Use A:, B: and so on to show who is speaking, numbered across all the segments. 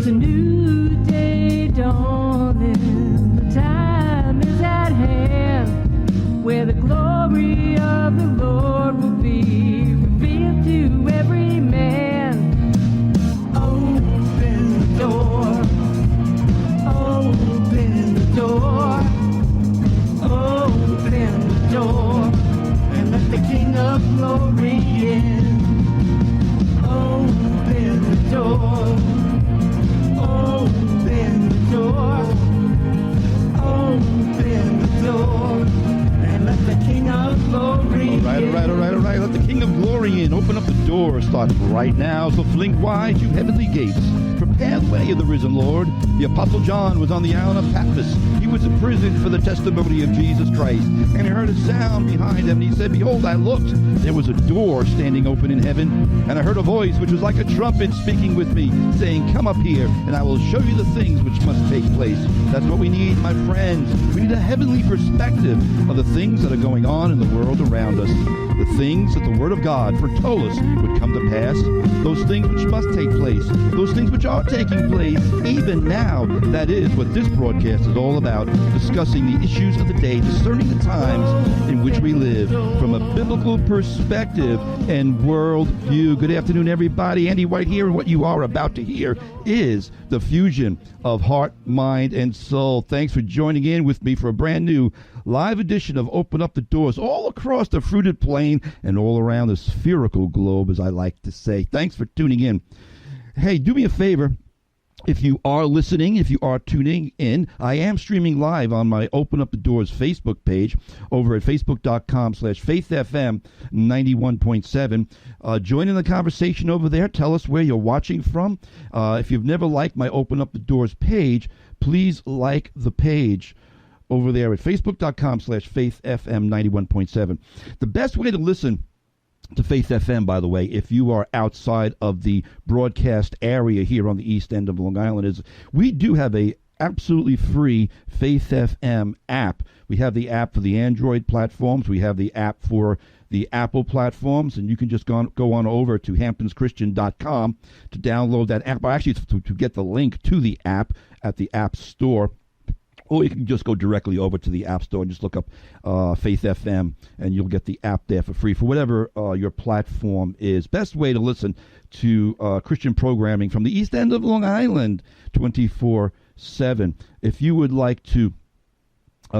A: a new day dawning, the time is at hand, where the glory of the Lord will be revealed to every man. Open the door, open the door, open the door, and let the King of Glory in. Open the door, open the door, open the door, and let the King of Glory in.
B: All right. Let the King of Glory in. Open up the door. Starts right now. So fling wide, you heavenly gates. Prepare the way of the risen Lord. The Apostle John was on the island of Patmos. He was in prison for the testimony of Jesus Christ. And he heard a sound behind him. And he said, behold, I looked. There was a door standing open in heaven. And I heard a voice which was like a trumpet speaking with me, saying, come up here, and I will show you the things which must take place. That's what we need, my friends. We need a heavenly perspective of the things that are going on in the world around us. The things that the Word of God foretold us would come to pass. Those things which must take place. Those things which are taking place even now. That is what this broadcast is all about, discussing the issues of the day, discerning the times in which we live from a biblical perspective and worldview. Good afternoon, everybody. Andy White here, and what you are about to hear is the fusion of heart, mind, and soul. Thanks for joining in with me for a brand new live edition of Open Up the Doors, all across the fruited plain and all around the spherical globe, as I like to say. Thanks for tuning in. Hey, do me a favor. If you are listening, if you are tuning in, I am streaming live on my Open Up the Doors Facebook page over at facebook.com/faithfm 91.7. Join in the conversation over there. Tell us where you're watching from. If you've never liked my Open Up the Doors page, please like the page over there at facebook.com/faithfm 91.7. The best way to listen to Faith FM, by the way, if you are outside of the broadcast area here on the east end of Long Island, is we do have a absolutely free Faith FM app. We have the app for the Android platforms. We have the app for the Apple platforms, and you can just go on over to hamptonschristian.com to download that app, or actually to get the link to the app at the App Store. Or you can just go directly over to the App Store and just look up Faith FM, and you'll get the app there for free for whatever your platform is. Best way to listen to Christian programming from the east end of Long Island 24/7. If you would like to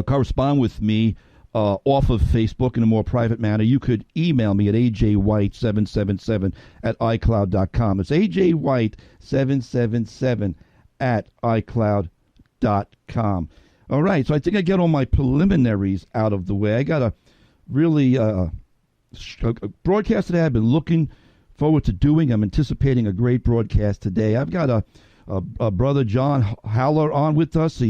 B: correspond with me off of Facebook in a more private manner, you could email me at ajwhite777 at icloud.com. It's ajwhite777 at icloud.com. All right, so I think I get all my preliminaries out of the way. I got a really a broadcast today I've been looking forward to doing. I'm anticipating a great broadcast today. I've got a brother, John Haller, on with us.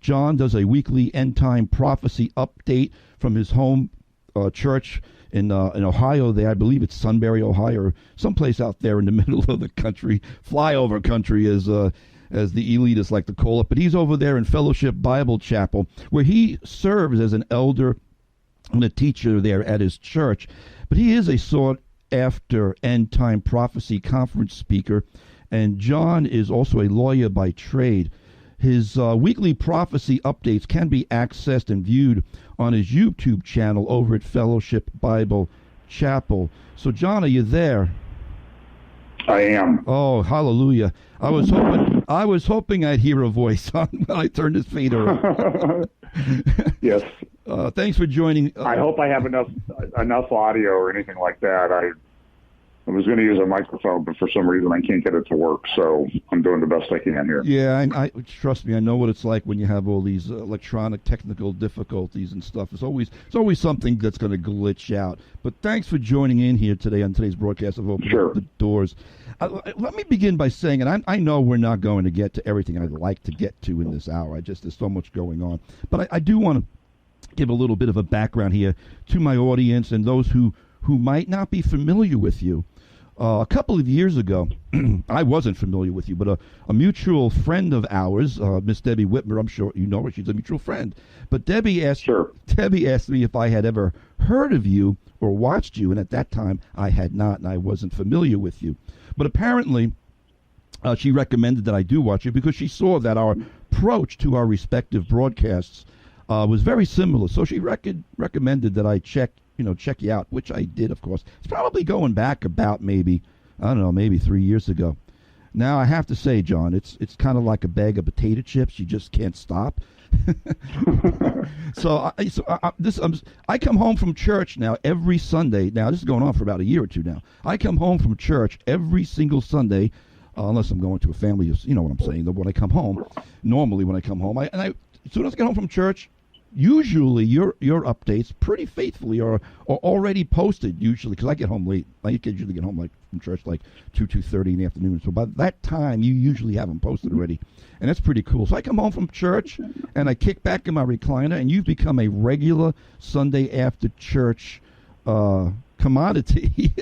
B: John does a weekly end-time prophecy update from his home church in Ohio there. I believe it's Sunbury, Ohio, or someplace out there in the middle of the country, flyover country, as the elitists like to call it. But he's over there in Fellowship Bible Chapel, where he serves as an elder and a teacher there at his church. But he is a sought-after end-time prophecy conference speaker, and John is also a lawyer by trade. His weekly prophecy updates can be accessed and viewed on his YouTube channel over at Fellowship Bible Chapel. So, John, are you there?
C: I am.
B: Oh, hallelujah. I was hoping I'd hear a voice when I turned this fader on.
C: Yes.
B: Thanks for joining.
C: I hope I have enough audio or anything like that. I was going to use a microphone, but for some reason I can't get it to work, so I'm doing the best I can here.
B: Yeah, I trust me, I know what it's like when you have all these electronic technical difficulties and stuff. It's always something that's going to glitch out. But thanks for joining in here today on today's broadcast of Open Up the Doors. Let me begin by saying, and I know we're not going to get to everything I'd like to get to in this hour. There's so much going on. But I do want to give a little bit of a background here to my audience and those who might not be familiar with you. A couple of years ago, I wasn't familiar with you, but a mutual friend of ours, Miss Debbie Whitmer, I'm sure you know her, she's a mutual friend. But Debbie asked me if I had ever heard of you or watched you, and at that time I had not, and I wasn't familiar with you. But apparently, she recommended that I do watch it because she saw that our approach to our respective broadcasts was very similar. So she recommended that I check you out, which I did, of course. It's probably going back about maybe 3 years ago. Now I have to say, John, it's kind of like a bag of potato chips. You just can't stop. I come home from church now every Sunday. Now this is going on for about a year or two now. I come home from church every single Sunday, unless I'm going to a family. You know what I'm saying? When I come home, normally when I come home, as soon as I get home from church, usually your updates pretty faithfully are already posted, usually, because I get home late. I usually get home from church 2:30 in the afternoon. So by that time, you usually have them posted already. And that's pretty cool. So I come home from church, and I kick back in my recliner, and you've become a regular Sunday after church commodity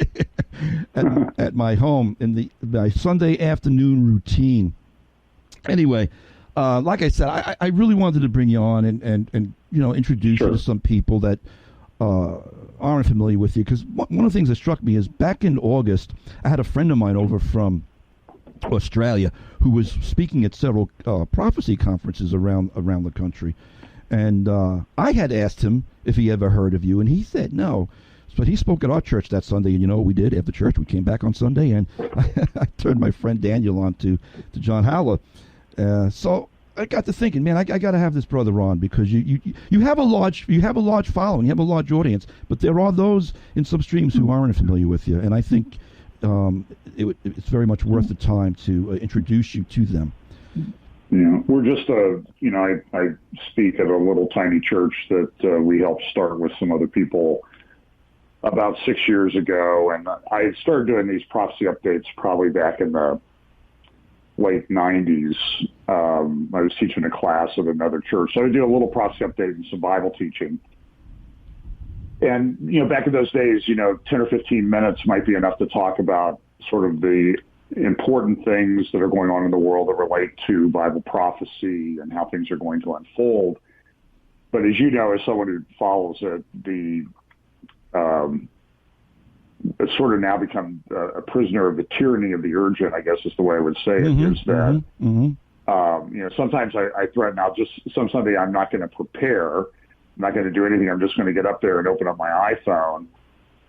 B: at my home in my Sunday afternoon routine. Anyway, like I said, I really wanted to bring you on and introduce you to some people that aren't familiar with you, because one of the things that struck me is back in August, I had a friend of mine over from Australia who was speaking at several prophecy conferences around the country, and I had asked him if he ever heard of you, and he said no. But he spoke at our church that Sunday, and you know what we did after church? We came back on Sunday, and I turned my friend Daniel on to John Howler. So I got to thinking, man, I got to have this brother on, because you have a large following, you have a large audience, but there are those in some streams who aren't familiar with you, and I think it's very much worth the time to introduce you to them.
C: Yeah, we're just I speak at a little tiny church that we helped start with some other people about 6 years ago, and I started doing these prophecy updates probably back in the late 90s. I was teaching a class at another church, so I would do a little prophecy update and some Bible teaching. And, back in those days, 10 or 15 minutes might be enough to talk about sort of the important things that are going on in the world that relate to Bible prophecy and how things are going to unfold. But as you know, as someone who follows it, it's sort of now become a prisoner of the tyranny of the urgent, I guess is the way I would say it, is that, sometimes I threaten, some Sunday I'm not going to prepare, I'm not going to do anything, I'm just going to get up there and open up my iPhone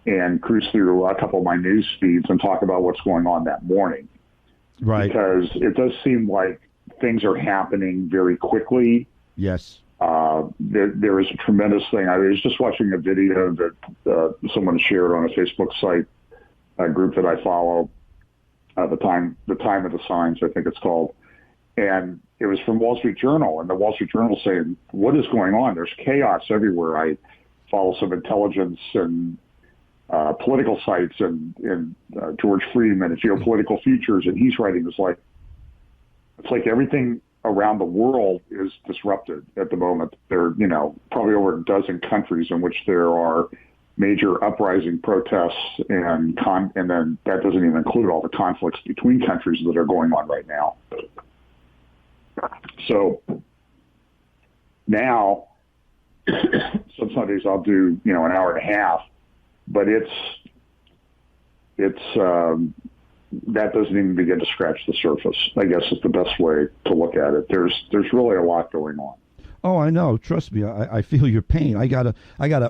C: and cruise through a couple of my news feeds and talk about what's going on that morning.
B: Right.
C: Because it does seem like things are happening very quickly.
B: Yes.
C: There is a tremendous thing. I was just watching a video that someone shared on a Facebook site, a group that I follow, the time of the signs, I think it's called, and it was from Wall Street Journal, and the Wall Street Journal saying, what is going on? There's chaos everywhere. I follow some intelligence and political sites and George Friedman and Geopolitical Futures, and he's writing it's like everything around the world is disrupted at the moment. There are, probably over a dozen countries in which there are major uprising protests, and then that doesn't even include all the conflicts between countries that are going on right now. So now, some Sundays I'll do, an hour and a half, but that doesn't even begin to scratch the surface, I guess is the best way to look at it. There's really a lot going on.
B: Oh, I know. Trust me. I feel your pain. I got a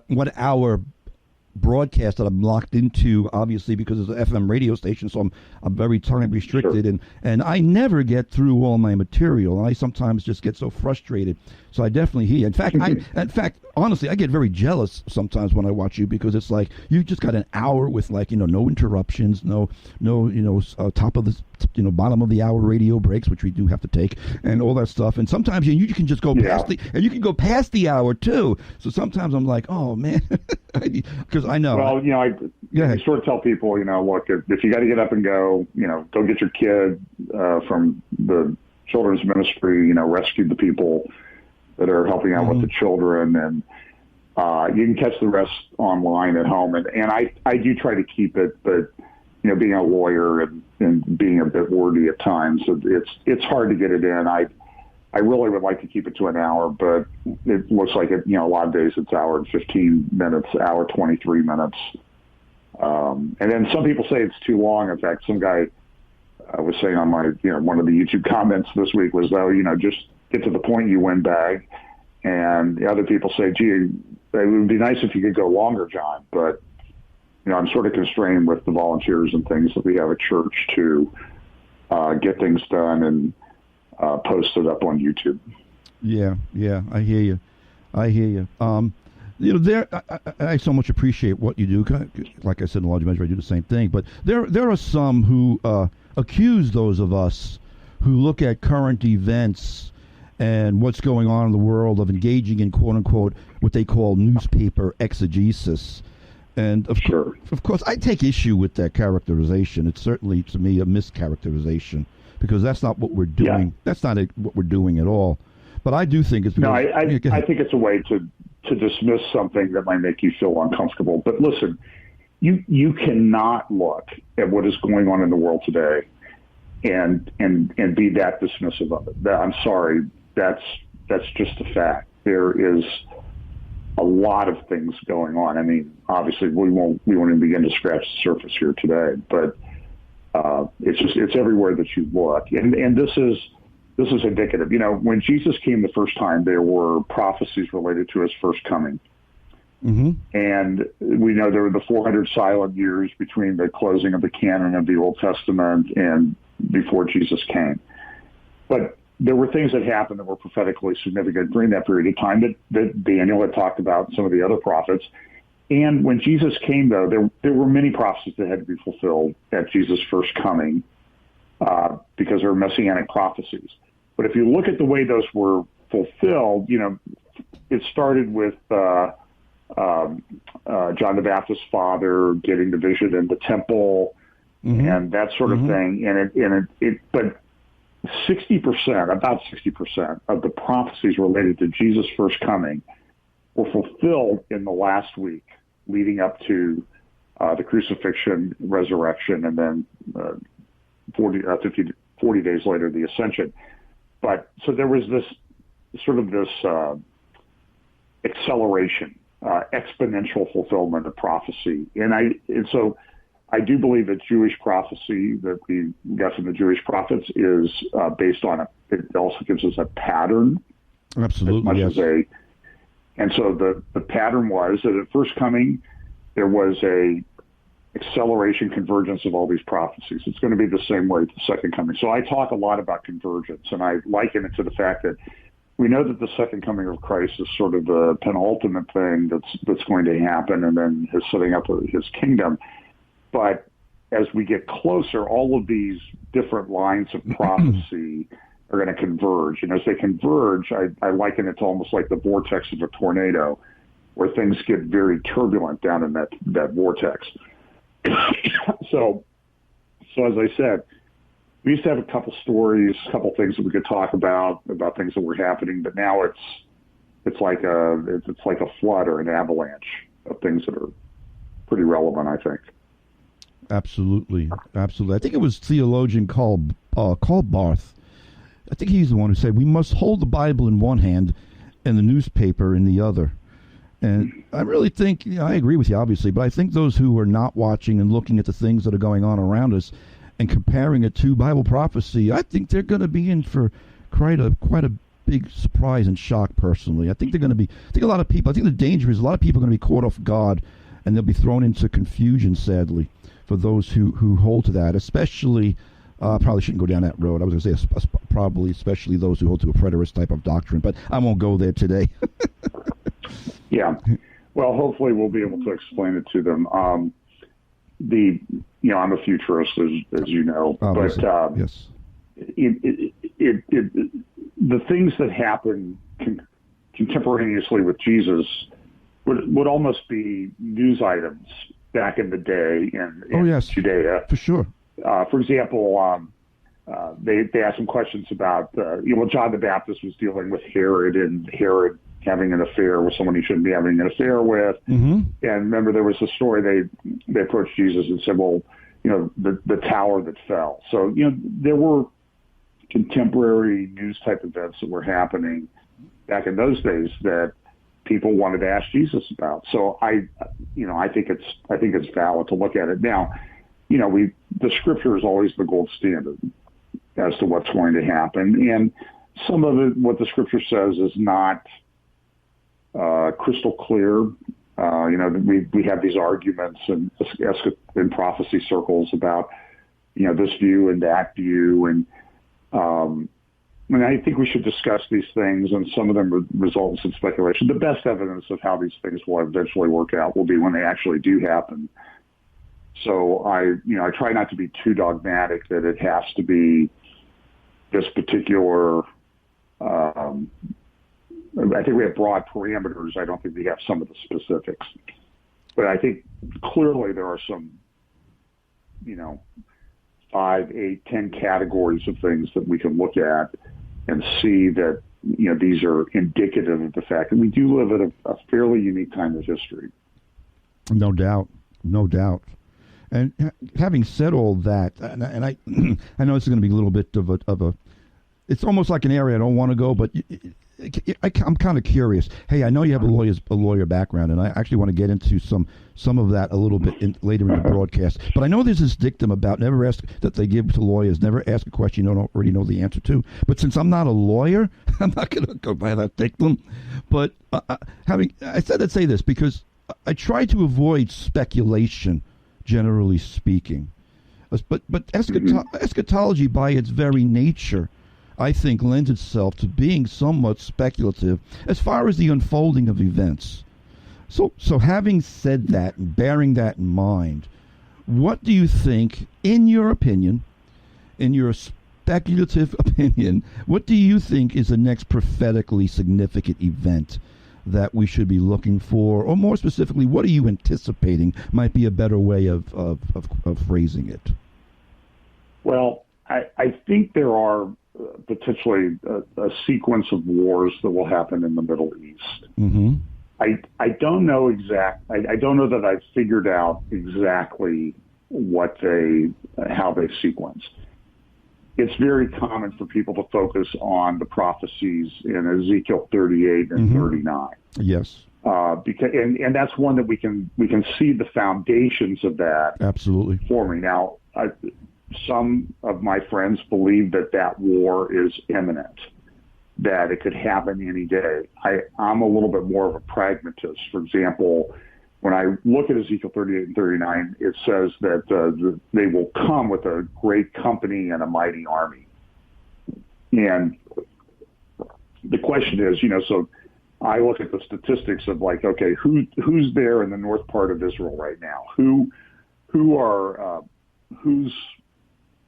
B: 1 hour broadcast that I'm locked into, obviously, because it's an FM radio station, so I'm very time restricted,
C: Sure.
B: and I never get through all my material, and I sometimes just get so frustrated. So I definitely hear. In fact, honestly, I get very jealous sometimes when I watch you, because it's like you just got an hour with no interruptions, no top of the bottom of the hour radio breaks, which we do have to take, and all that stuff. And sometimes you can just go past you can go past the hour too. So sometimes I'm like, oh man, because I know.
C: Well, I sort of tell people, look, if you got to get up and go, go get your kid from the children's ministry, rescue the people that are helping out with the children, and you can catch the rest online at home. And I do try to keep it, but being a lawyer and being a bit wordy at times, it's hard to get it in. I really would like to keep it to an hour, but it looks like a lot of days it's hour and 15 minutes, hour 23 minutes. And then some people say it's too long. In fact, some guy was saying on my, one of the YouTube comments this week was, though, just get to the point, you win bag. And the other people say, gee, it would be nice if you could go longer, John. But, I'm sort of constrained with the volunteers and things that we have at church to get things done and post it up on YouTube.
B: Yeah, I hear you. I so much appreciate what you do. Like I said, in a large measure, I do the same thing. But there are some who accuse those of us who look at current events and what's going on in the world of engaging in, quote unquote, what they call newspaper exegesis. And of course, I take issue with that characterization. It's certainly, to me, a mischaracterization, because that's not what we're doing. Yeah. That's not what we're doing at all. But I do think it's...
C: I think it's a way to dismiss something that might make you feel uncomfortable. But listen, you cannot look at what is going on in the world today and be that dismissive of it. I'm sorry, that's just a fact. There is a lot of things going on. I mean, obviously, we won't even begin to scratch the surface here today, but it's everywhere that you look, and this is indicative. When Jesus came the first time, there were prophecies related to his first coming. Mm-hmm. And we know there were the 400 silent years between the closing of the canon of the Old Testament and before Jesus came. But there were things that happened that were prophetically significant during that period of time that Daniel had talked about, some of the other prophets. And when Jesus came, though, there were many prophecies that had to be fulfilled at Jesus' first coming because they were messianic prophecies. But if you look at the way those were fulfilled, it started with John the Baptist's father getting the vision in the temple, mm-hmm. and that sort of mm-hmm. thing. But 60%, about 60% of the prophecies related to Jesus' first coming were fulfilled in the last week leading up to the crucifixion, resurrection, and then 40 days later, the ascension. But so there was this acceleration, exponential fulfillment of prophecy. And so I do believe that Jewish prophecy that we got from the Jewish prophets is based on it also gives us a pattern.
B: Absolutely, yes.
C: And so the pattern was that at first coming, there was a acceleration, convergence of all these prophecies. It's going to be the same way at the second coming. So I talk a lot about convergence, and I liken it to the fact that we know that the second coming of Christ is sort of the penultimate thing that's going to happen, and then his setting up his kingdom. But as we get closer, all of these different lines of prophecy are going to converge. And as they converge, I liken it to almost like the vortex of a tornado, where things get very turbulent down in that vortex. So as I said, we used to have a couple stories, a couple things that we could talk about things that were happening, but now it's like a flood or an avalanche of things that are pretty relevant, I think.
B: Absolutely. I think it was theologian Karl Barth. I think he's the one who said we must hold the Bible in one hand and the newspaper in the other. And I really think, I agree with you, obviously, but I think those who are not watching and looking at the things that are going on around us and comparing it to Bible prophecy, I think they're going to be in for quite a big surprise and shock, personally. I think a lot of people, I think the danger is a lot of people are going to be caught off guard, and they'll be thrown into confusion, sadly, for those who hold to that, especially, probably shouldn't go down that road. I was going to say probably especially those who hold to a preterist type of doctrine, but I won't go there today.
C: Yeah. Well, hopefully we'll be able to explain it to them. I'm a futurist, as you know,
B: obviously,
C: but
B: yes.
C: The things that happen contemporaneously with Jesus would almost be news items back in the day in Judea.
B: For sure.
C: For example, they asked some questions about, John the Baptist was dealing with Herod, and Herod having an affair with someone he shouldn't be having an affair with. Mm-hmm. And remember, there was a story, they approached Jesus and said, well, the tower that fell. So, there were contemporary news type events that were happening back in those days that people wanted to ask Jesus about. So I think it's valid to look at it now. We the Scripture is always the gold standard as to what's going to happen, and some of it, what the Scripture says, is not crystal clear. We have these arguments in prophecy circles about this view and that view, and I think we should discuss these things, and some of them result in some speculation. The best evidence of how these things will eventually work out will be when they actually do happen. So I try not to be too dogmatic that it has to be this particular. I think we have broad parameters. I don't think we have some of the specifics, but I think clearly there are some, 5, 8, 10 categories of things that we can look at and see that, these are indicative of the fact that we do live at a fairly unique time of history.
B: No doubt. And having said all that, and I, I know this is going to be a little bit of a, it's almost like an area I don't want to go, but I'm kind of curious. Hey, I know you have a lawyer background, and I actually want to get into some of that a little bit later in the broadcast. But I know there's this dictum about never ask that they give to lawyers, never ask a question you don't already know the answer to. But since I'm not a lawyer, I'm not going to go by that dictum. But I said I'd say this because I try to avoid speculation, generally speaking. But eschatology, by its very nature, I think lends itself to being somewhat speculative as far as the unfolding of events. So having said that and bearing that in mind, what do you think, in your opinion, in your speculative opinion, what do you think is the next prophetically significant event that we should be looking for? Or more specifically, what are you anticipating might be a better way of phrasing it?
C: Well, I think there are potentially a sequence of wars that will happen in the Middle East.
B: Mm-hmm.
C: I don't know I don't know that I've figured out exactly how they sequence. It's very common for people to focus on the prophecies in Ezekiel 38 and 39.
B: Yes.
C: Because that's one that we can see the foundations of that absolutely forming. Now, some of my friends believe that war is imminent, that it could happen any day. I'm a little bit more of a pragmatist. For example, when I look at Ezekiel 38 and 39, it says that they will come with a great company and a mighty army. And the question is, so I look at the statistics of okay, who's there in the north part of Israel right now?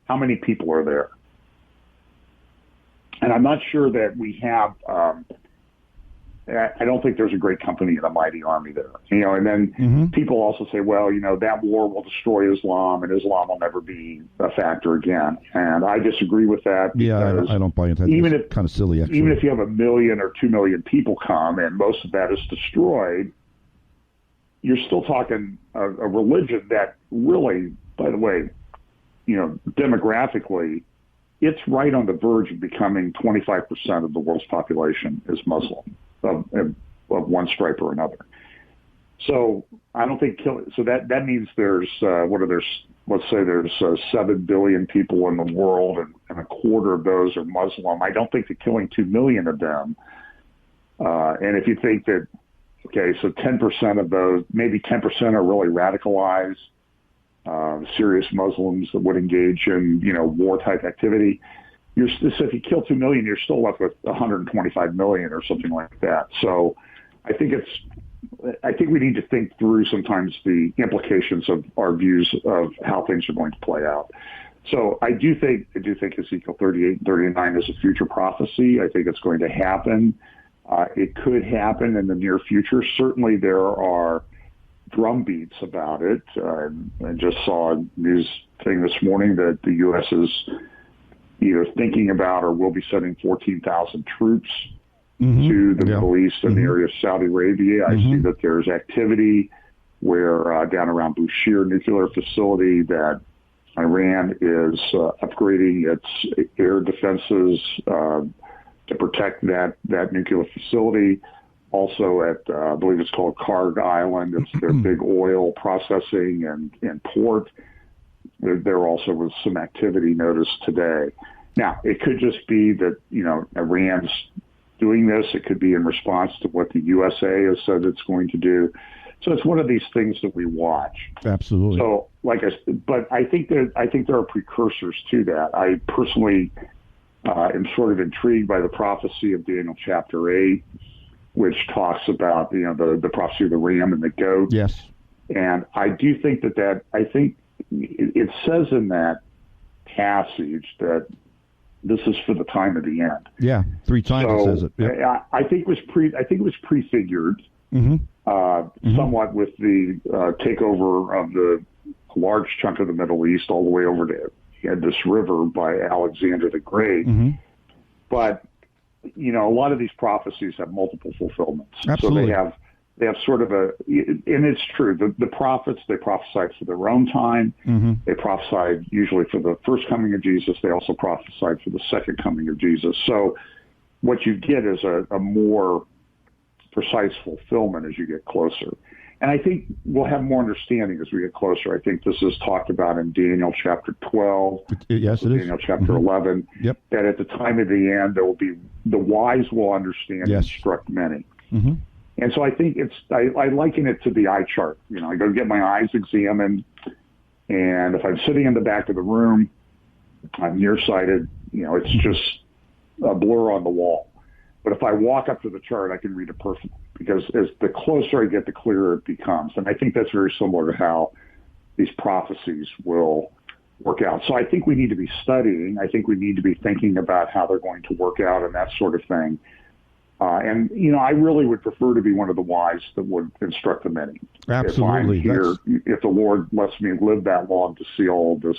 C: How many people are there? And I'm not sure that we have, I don't think there's a great company and a mighty army there. And then people also say, well, that war will destroy Islam and Islam will never be a factor again. And I disagree with that.
B: Yeah, I don't buy into that.
C: Even if,
B: kind of silly, actually.
C: Even if you have 1 million or 2 million people come and most of that is destroyed, you're still talking a religion that really, by the way, demographically, it's right on the verge of becoming 25% of the world's population is Muslim of one stripe or another. So I don't think so. That means there's let's say there's 7 billion people in the world, and a quarter of those are Muslim. I don't think that killing 2 million of them. And if you think that, okay, so 10% of those, maybe 10% are really radicalized. Serious Muslims that would engage in, war type activity. So if you kill 2 million, you're still left with 125 million or something like that. So I think we need to think through sometimes the implications of our views of how things are going to play out. So I do think Ezekiel 38 and 39 is a future prophecy. I think it's going to happen. It could happen in the near future. Certainly there are drumbeats about it. I just saw a news thing this morning that the U.S. is either thinking about or will be sending 14,000 troops to the Middle East and the area of Saudi Arabia. I see that there's activity where down around Bushehr nuclear facility that Iran is upgrading its air defenses to protect that nuclear facility. Also at, I believe it's called Karg Island, it's their big oil processing and port. there also was some activity noticed today. Now, it could just be that, Iran's doing this. It could be in response to what the USA has said it's going to do. So it's one of these things that we watch.
B: Absolutely.
C: So, but I think there are precursors to that. I personally am sort of intrigued by the prophecy of Daniel chapter 8, which talks about the prophecy of the ram and the goat.
B: Yes.
C: And I do think that I think it says in that passage that this is for the time of the end.
B: Yeah, 3 times it says it.
C: Yeah. I think it was prefigured.
B: Mm-hmm.
C: Somewhat with the takeover of the large chunk of the Middle East all the way over to this river by Alexander the Great.
B: Mm-hmm.
C: But, a lot of these prophecies have multiple fulfillments.
B: Absolutely.
C: So they have sort of and it's true, the prophets, they prophesied for their own time.
B: Mm-hmm.
C: They prophesied usually for the first coming of Jesus. They also prophesied for the second coming of Jesus. So what you get is a more precise fulfillment as you get closer. And I think we'll have more understanding as we get closer. I think this is talked about in Daniel chapter 12.
B: Yes, it is.
C: Daniel chapter 11.
B: Yep.
C: That at the time of the end, there will be the wise will understand and instruct many.
B: Mm-hmm.
C: And so I think I liken it to the eye chart. I go get my eyes examined, and if I'm sitting in the back of the room, I'm nearsighted. It's just a blur on the wall. But if I walk up to the chart, I can read it perfectly, because as the closer I get, the clearer it becomes. And I think that's very similar to how these prophecies will work out. So I think we need to be studying. I think we need to be thinking about how they're going to work out and that sort of thing. And I really would prefer to be one of the wise that would instruct the many.
B: Absolutely.
C: If I'm here, if the Lord lets me live that long to see all of this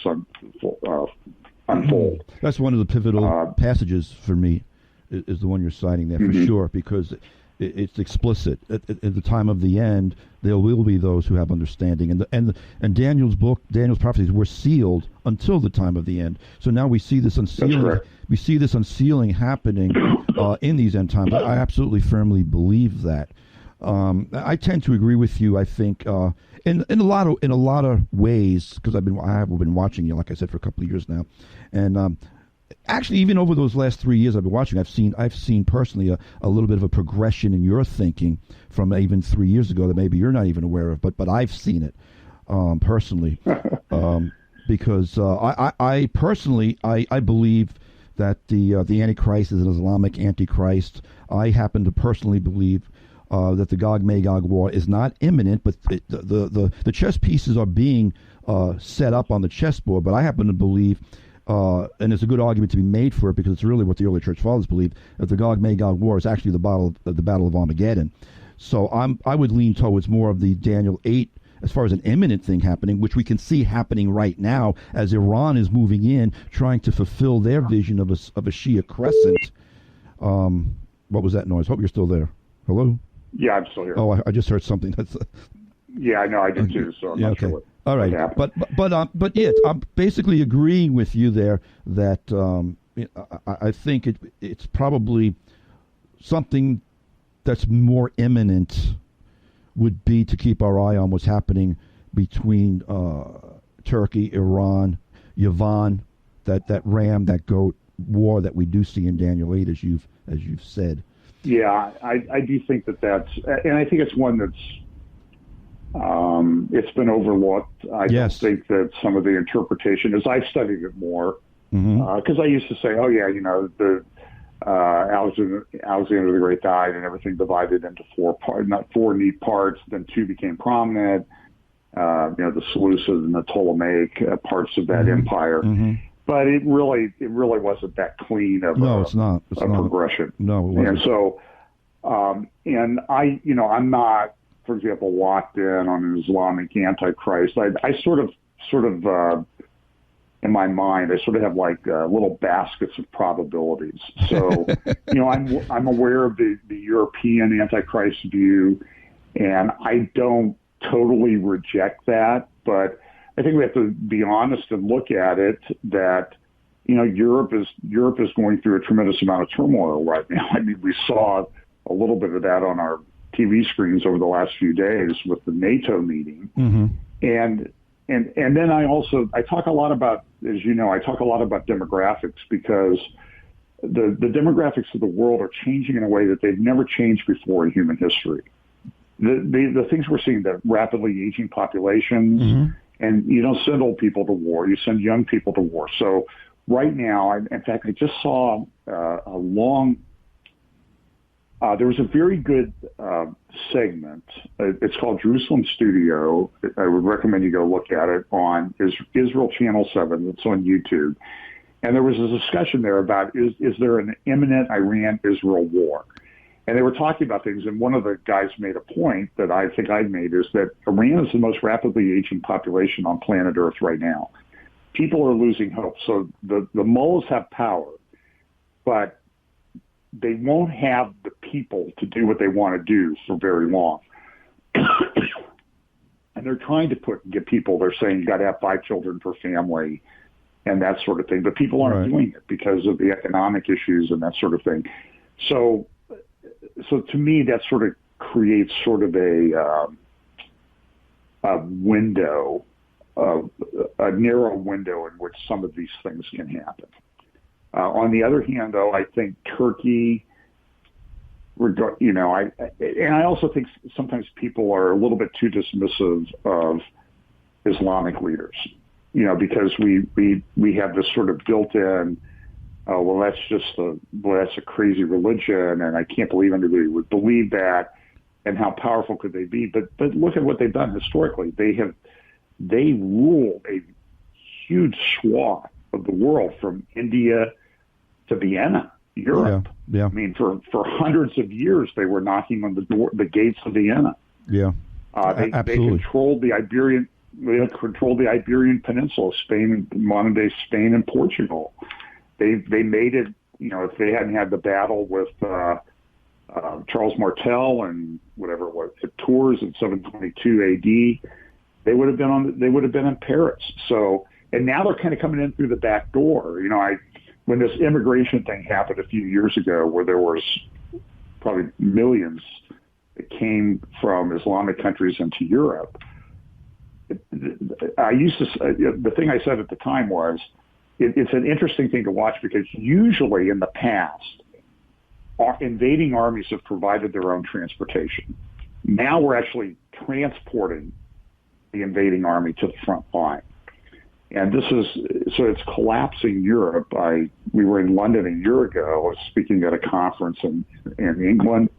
C: unfold.
B: That's one of the pivotal passages for me, is the one you're citing there, for sure, because it's explicit. At the time of the end, there will be those who have understanding, and Daniel's prophecies were sealed until the time of the end. So now we see this unsealing. We see this unsealing happening in these end times. I absolutely firmly believe that. I tend to agree with you. I think in a lot of ways, because I have been watching you, like I said, for a couple of years now, and actually, even over those last 3 years I've been watching, I've seen personally a little bit of a progression in your thinking from even 3 years ago that maybe you're not even aware of, but I've seen it personally, because I personally believe that the Antichrist is an Islamic Antichrist. I happen to personally believe that the Gog-Magog war is not imminent, but the chess pieces are being set up on the chessboard. But I happen to believe, and there's a good argument to be made for it, because it's really what the early church fathers believed, that the Gog-Magog war is actually the battle of Armageddon. So I would lean towards more of the Daniel 8 as far as an imminent thing happening, which we can see happening right now as Iran is moving in, trying to fulfill their vision of a Shia crescent. What was that noise? Hope you're still there. Hello?
C: Yeah, I'm still here.
B: Oh, I just heard something.
C: Yeah, I know, I did too. So I'm not sure what.
B: All right, but yeah, I'm basically agreeing with you there that I think it's probably something that's more imminent would be to keep our eye on what's happening between Turkey, Iran, Yavin, that ram, that goat war that we do see in Daniel 8, as you've said.
C: Yeah, I do think that's, and I think it's one that's it's been overlooked. I don't think that some of the interpretation, as I've studied it more, because I used to say, oh yeah, the Alexander the Great died and everything divided into four neat parts. Then two became prominent. The Seleucid and the Ptolemaic parts of that empire. But it really wasn't that clean of
B: it's not. It's not.
C: Progression.
B: No, it wasn't.
C: And so, and I'm not, for example, locked in on an Islamic Antichrist. I sort of in my mind, I sort of have like little baskets of probabilities. So, I'm aware of the European Antichrist view, and I don't totally reject that, but I think we have to be honest and look at it that, Europe is going through a tremendous amount of turmoil right now. I mean, we saw a little bit of that on our TV screens over the last few days with the NATO meeting. And, and then I talk a lot about, as you know, I talk a lot about demographics because the demographics of the world are changing in a way that they've never changed before in human history. The things we're seeing, the rapidly aging populations,
B: Mm-hmm.
C: and you don't send old people to war, you send young people to war. So right now, in fact, I just saw there was a very good segment. It's called Jerusalem Studio. I would recommend you go look at it on Israel Channel 7. It's on YouTube. And there was a discussion there about is there an imminent Iran-Israel war? And they were talking about things, and one of the guys made a point that I think I made, is that Iran is the most rapidly aging population on planet Earth right now. People are losing hope. So the mullahs have power, but they won't have the people to do what they want to do for very long. And they're trying to get people, they're saying you got to have 5 children per family and that sort of thing. But people aren't doing it because of the economic issues and that sort of thing. So to me, that sort of creates sort of a window, a narrow window in which some of these things can happen. On the other hand, though, I think Turkey, I also think sometimes people are a little bit too dismissive of Islamic leaders, because we have this sort of built-in, that's a crazy religion, and I can't believe anybody would believe that, and how powerful could they be? But look at what they've done historically. They rule a huge swath of the world, from India to Vienna, Europe.
B: Yeah.
C: I mean, for hundreds of years, they were knocking on the gates of Vienna.
B: Yeah,
C: they controlled the Iberian. They controlled the Iberian Peninsula, Spain, modern day Spain and Portugal. They made it. If they hadn't had the battle with Charles Martel and whatever it was at Tours in 722 A.D., they would have been in Paris. So, and now they're kind of coming in through the back door. When this immigration thing happened a few years ago, where there was probably millions that came from Islamic countries into Europe, the thing I said at the time was, it's an interesting thing to watch, because usually in the past, invading armies have provided their own transportation. Now we're actually transporting the invading army to the front line. And it's collapsing Europe. We were in London a year ago. I was speaking at a conference in England,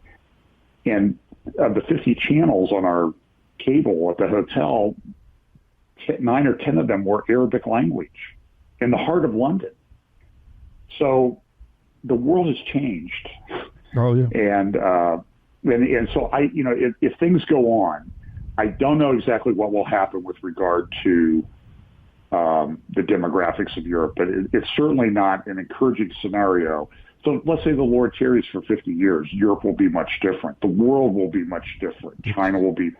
C: and of the 50 channels on our cable at the hotel, 9 or 10 of them were Arabic language in the heart of London. So the world has changed.
B: Oh yeah.
C: And so if things go on, I don't know exactly what will happen with regard to the demographics of Europe, but it's certainly not an encouraging scenario. So let's say the Lord tarries for 50 years. Europe will be much different. The world will be much different. China will be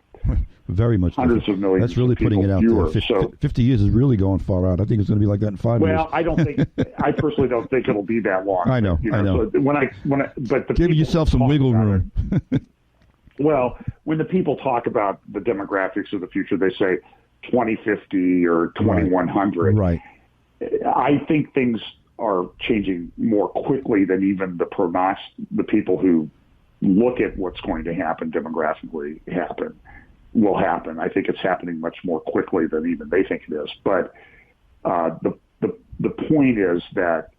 B: very much
C: hundreds
B: different.
C: of millions.
B: That's really
C: of people
B: putting it out
C: fewer.
B: there. 50 years is really going far out. I think it's going to be like that in 5 years.
C: Well, I personally don't think it'll be that long.
B: I know.
C: So but
B: give yourself some wiggle room.
C: Well, when the people talk about the demographics of the future, they say 2050 or 2100.
B: Right.
C: I think things are changing more quickly than even the people who look at what's going to happen demographically will happen. I think it's happening much more quickly than even they think it is. But the point is that,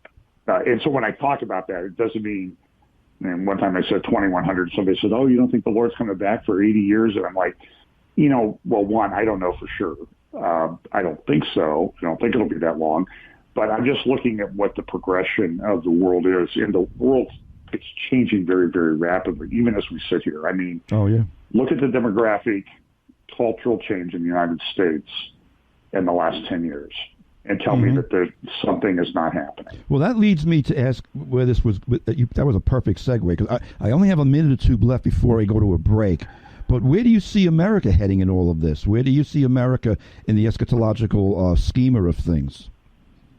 C: and so when I talk about that, it doesn't mean. And one time I said 2100. Somebody said, "Oh, you don't think the Lord's coming back for 80 years?" And I'm like, well, one, I don't know for sure. I don't think so. I don't think it'll be that long. But I'm just looking at what the progression of the world is. And the world, it's changing very, very rapidly, even as we sit here. I mean, look at the demographic, cultural change in the United States in the last 10 years. And tell me that something is not happening.
B: Well, that leads me to ask where this was. That was a perfect segue, because I only have a minute or two left before I go to a break. But where do you see America heading in all of this? Where do you see America in the eschatological schema of things?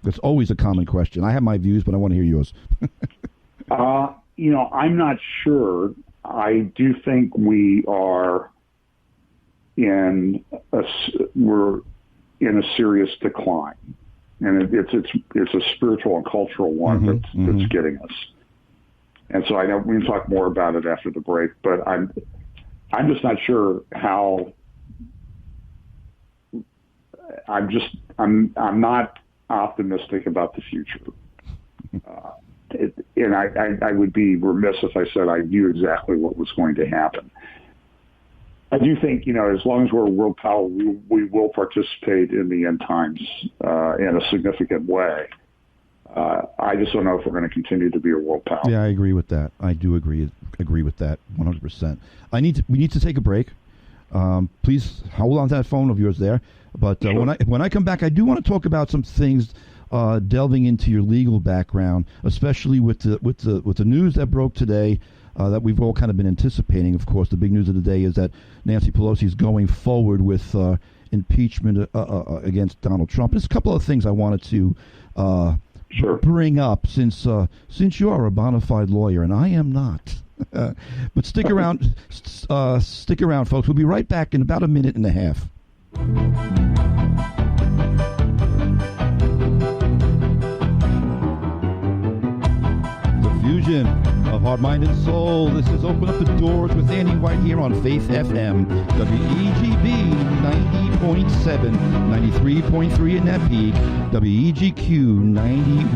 B: That's always a common question. I have my views, but I want to hear yours.
C: I'm not sure. I do think we are in a serious decline, and it's a spiritual and cultural one that's getting us. And so I know we can talk more about it after the break, but I'm just not sure how. I'm not optimistic about the future. And I would be remiss if I said I knew exactly what was going to happen. I do think, as long as we're a world power, we will participate in the end times in a significant way. I just don't know if we're going to continue to be a world power.
B: Yeah, I agree with that. I do agree with that 100%. We need to take a break. Please hold on to that phone of yours there. But
C: Sure.
B: when I come back, I do want to talk about some things delving into your legal background, especially with the news that broke today that we've all kind of been anticipating. Of course, the big news of the day is that Nancy Pelosi is going forward with impeachment against Donald Trump. There's a couple of things I wanted to bring up since you are a bona fide lawyer and I am not. But stick around, folks. We'll be right back in about a minute and a half. The fusion of heart, mind, and soul. This is Open Up the Doors with Andy White here on Faith FM, WEGB 90.7, 93.3 in Nepean, WEGQ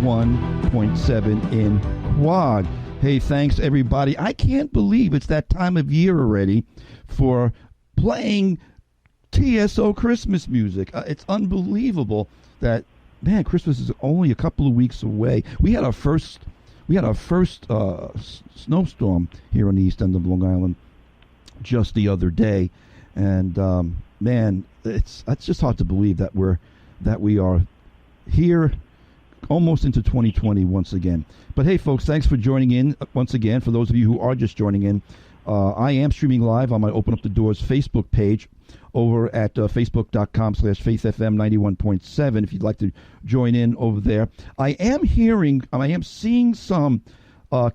B: 91.7 in Quad. Hey, thanks, everybody. I can't believe it's that time of year already for playing TSO Christmas music. It's unbelievable that, man, Christmas is only a couple of weeks away. We had our first snowstorm here on the east end of Long Island just the other day, and man, it's just hard to believe that we are here almost into 2020 once again. But hey, folks, thanks for joining in once again. For those of you who are just joining in, I am streaming live on my Open Up the Doors Facebook page over at facebook.com/faithfm91.7 if you'd like to join in over there. I am seeing some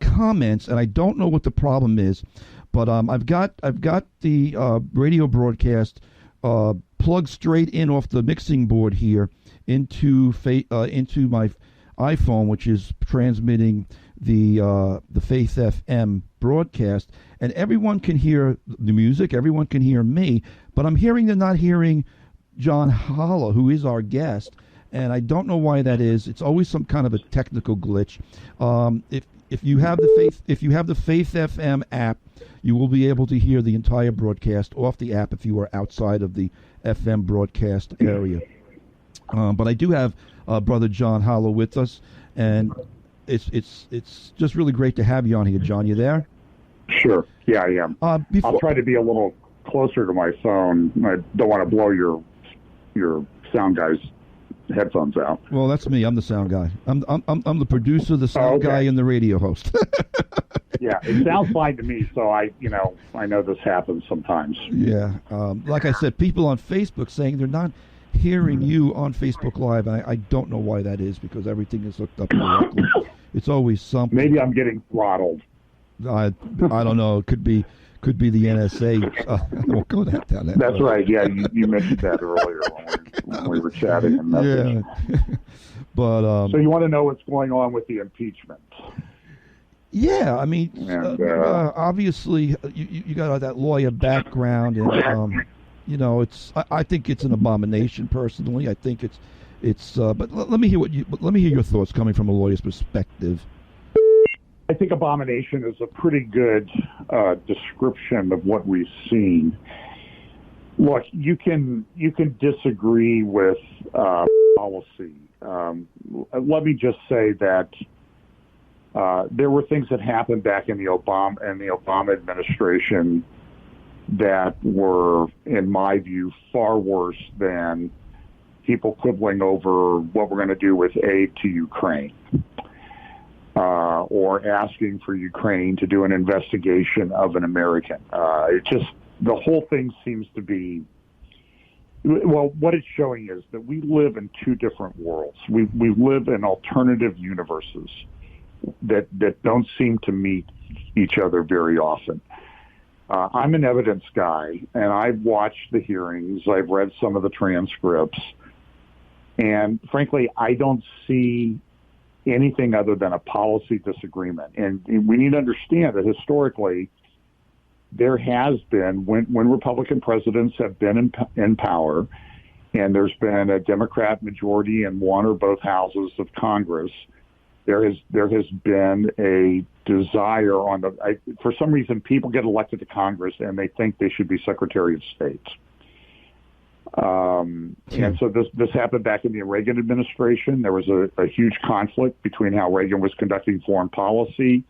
B: comments, and I don't know what the problem is, but I've got the radio broadcast plugged straight in off the mixing board here into my iPhone, which is transmitting the Faith FM broadcast, and everyone can hear the music, everyone can hear me, but I'm hearing they're not hearing John Hollow, who is our guest, and I don't know why that is. It's always some kind of a technical glitch. If you have the Faith FM app, you will be able to hear the entire broadcast off the app if you are outside of the FM broadcast area. But I do have Brother John Hollow with us, and it's just really great to have you on here, John. You there?
C: Sure. Yeah, I am. I'll try to be a little closer to my phone. I don't want to blow your sound guy's headphones out.
B: Well, that's me. I'm the sound guy. I'm the producer, the sound guy, and the radio host.
C: Yeah, it sounds fine to me. So I know this happens sometimes.
B: Yeah. Like I said, people on Facebook saying they're not hearing you on Facebook Live. I don't know why that is, because everything is hooked up correctly. It's always something.
C: Maybe I'm getting throttled.
B: I don't know. It could be the NSA. I won't go down that.
C: That's right. Yeah, you mentioned that earlier when we were chatting and messaging.
B: Yeah. But
C: so you want to know what's going on with the impeachment?
B: Yeah, I mean, obviously you got that lawyer background, and I think it's an abomination personally. I think it's. But let me hear your thoughts coming from a lawyer's perspective.
C: I think abomination is a pretty good description of what we've seen. Look, you can disagree with policy. Let me just say that there were things that happened back in the Obama administration that were, in my view, far worse than people quibbling over what we're going to do with aid to Ukraine. Or asking for Ukraine to do an investigation of an American. The whole thing seems to be, well, what it's showing is that we live in two different worlds. We live in alternative universes that don't seem to meet each other very often. I'm an evidence guy, and I've watched the hearings. I've read some of the transcripts. And frankly, I don't see anything other than a policy disagreement. And we need to understand that historically, there has been, when Republican presidents have been in power, and there's been a Democrat majority in one or both houses of Congress, there has been a desire for some reason, people get elected to Congress and they think they should be Secretary of State. And so this happened back in the Reagan administration. There was a huge conflict between how Reagan was conducting foreign policy,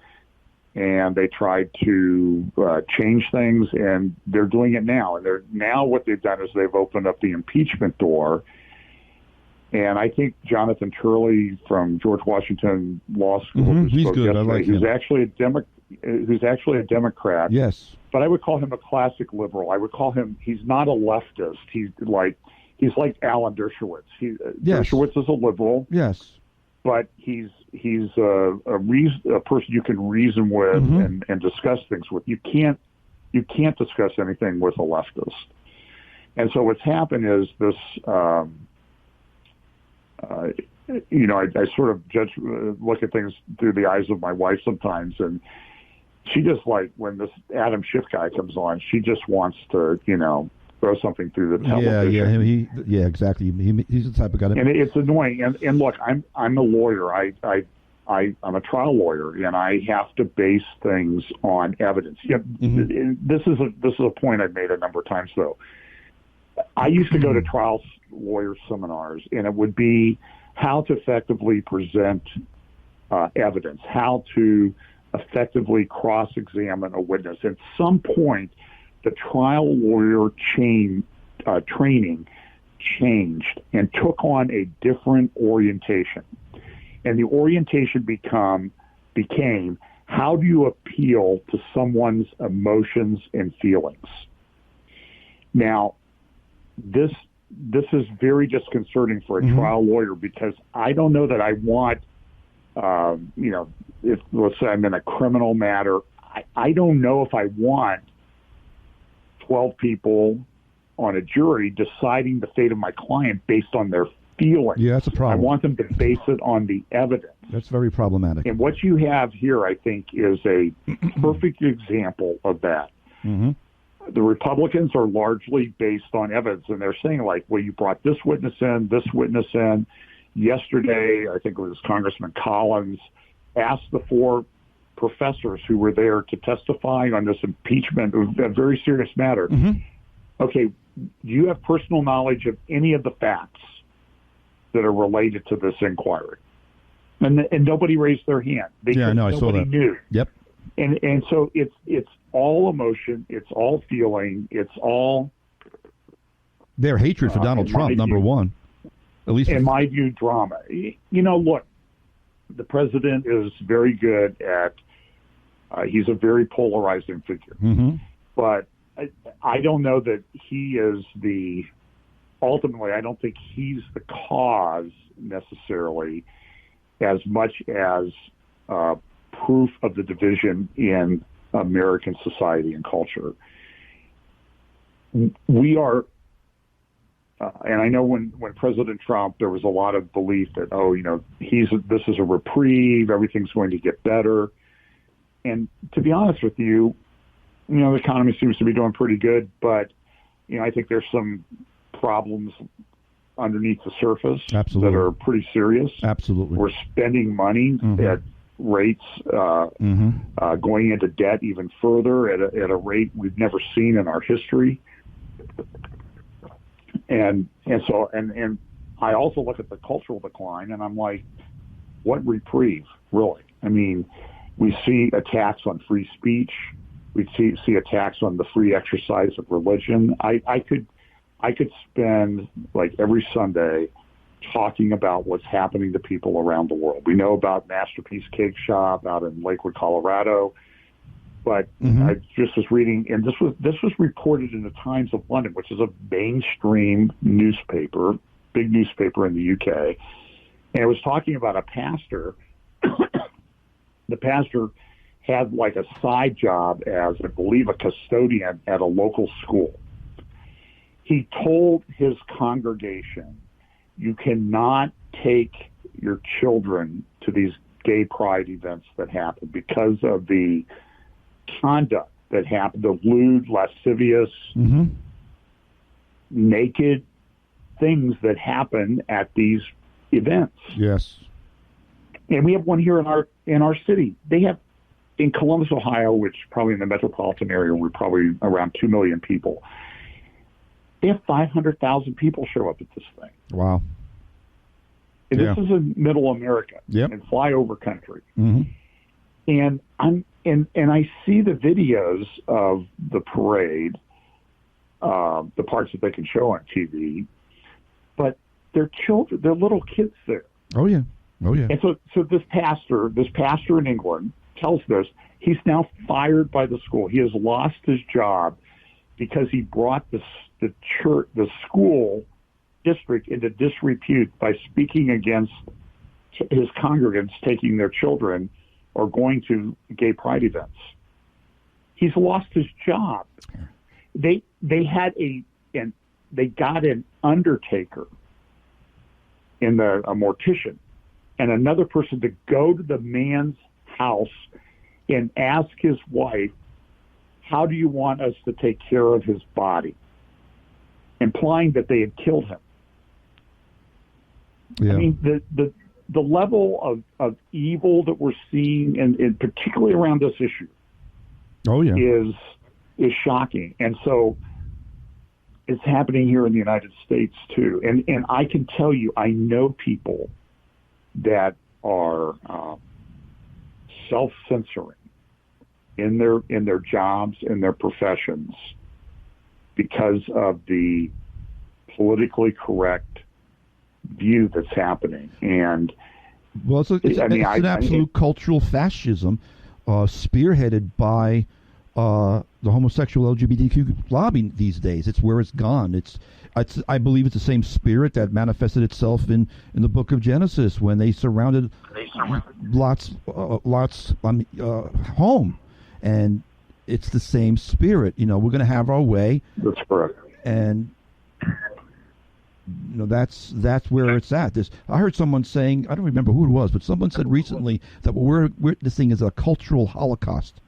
C: and they tried to change things, and they're doing it now. And now what they've done is they've opened up the impeachment door. And I think Jonathan Turley from George Washington Law School,
B: he's good. I like him.
C: who's actually a Democrat.
B: Yes.
C: But I would call him a classic liberal. I would call him, he's not a leftist. He's like Alan Dershowitz.
B: Yes.
C: Dershowitz is a liberal.
B: Yes.
C: But he's a person you can reason with and discuss things with. You can't discuss anything with a leftist. And so what's happened is this, I sort of look at things through the eyes of my wife sometimes, and she just when this Adam Schiff guy comes on, she just wants to, throw something through the television.
B: Yeah, exactly. He's the type of guy.
C: And it's annoying. And look, I'm a lawyer. I'm a trial lawyer, and I have to base things on evidence. Yeah, this is a point I've made a number of times though. I used to go to trial lawyer seminars, and it would be how to effectively present evidence, how to effectively cross-examine a witness. At some point, the trial lawyer training changed and took on a different orientation. And the orientation became how do you appeal to someone's emotions and feelings? Now, this is very disconcerting for a trial lawyer, because I don't know that I want, if let's say I'm in a criminal matter, I don't know if I want 12 people on a jury deciding the fate of my client based on their feelings.
B: Yeah, that's a problem.
C: I want them to base it on the evidence.
B: That's very problematic.
C: And what you have here, I think, is a perfect example of that. The Republicans are largely based on evidence, and they're saying, well, you brought this witness in. Yesterday, I think it was Congressman Collins, asked the 4 professors who were there to testify on this impeachment, a very serious matter. Okay, do you have personal knowledge of any of the facts that are related to this inquiry? And nobody raised their hand.
B: I saw that.
C: Nobody knew.
B: Yep.
C: And so it's all emotion, it's all feeling, it's all
B: their hatred for Donald Trump, number one. At least
C: in my view, drama. Look, the president is very good at. He's a very polarizing figure, but I don't know that he is ultimately, I don't think he's the cause necessarily, as much as proof of the division in American society and culture. We are, and I know when President Trump, there was a lot of belief that, this is a reprieve, everything's going to get better. And to be honest with you, the economy seems to be doing pretty good, but, I think there's some problems underneath the surface that are pretty serious.
B: Absolutely.
C: We're spending money at rates, going into debt even further at a rate we've never seen in our history. And so I also look at the cultural decline, and I'm like, what reprieve, really? I mean, we see attacks on free speech. We see attacks on the free exercise of religion. I could spend every Sunday talking about what's happening to people around the world. We know about Masterpiece Cake Shop out in Lakewood, Colorado, but I just was reading, and this was reported in the Times of London, which is a mainstream newspaper, big newspaper in the UK, and it was talking about a pastor. The pastor had a side job as, I believe, a custodian at a local school. He told his congregation You cannot take your children to these gay pride events that happen because of the conduct that happened, the lewd, lascivious, naked things that happen at these events.
B: Yes.
C: And we have one here in our city. They have in Columbus, Ohio, which probably in the metropolitan area, we're probably around 2 million people. They have 500,000 people show up at this thing.
B: Wow.
C: And this is in middle America and flyover country. And I see the videos of the parade, the parts that they can show on TV, but they're children, they're little kids there.
B: Oh yeah.
C: And so this pastor in England tells this. He's now fired by the school. He has lost his job because he brought the school district into disrepute by speaking against his congregants taking their children or going to gay pride events. He's lost his job. They got an undertaker a mortician and another person to go to the man's house and ask his wife, how do you want us to take care of his body? Implying that they had killed him.
B: Yeah.
C: I mean, the level of evil that we're seeing, and particularly around this issue, is shocking. And so it's happening here in the United States too. And I can tell you, I know people that are self-censoring in their jobs, in their professions, because of the politically correct view that's happening. And
B: well, it's an absolute cultural fascism, spearheaded by the homosexual LGBTQ lobby these days. It's where it's gone. I believe it's the same spirit that manifested itself in the book of Genesis when they surrounded Lot's home, and it's the same spirit. We're going to have our way.
C: That's correct.
B: And that's where it's at. I heard someone saying, I don't remember who it was, but someone said recently that we're witnessing is a cultural holocaust.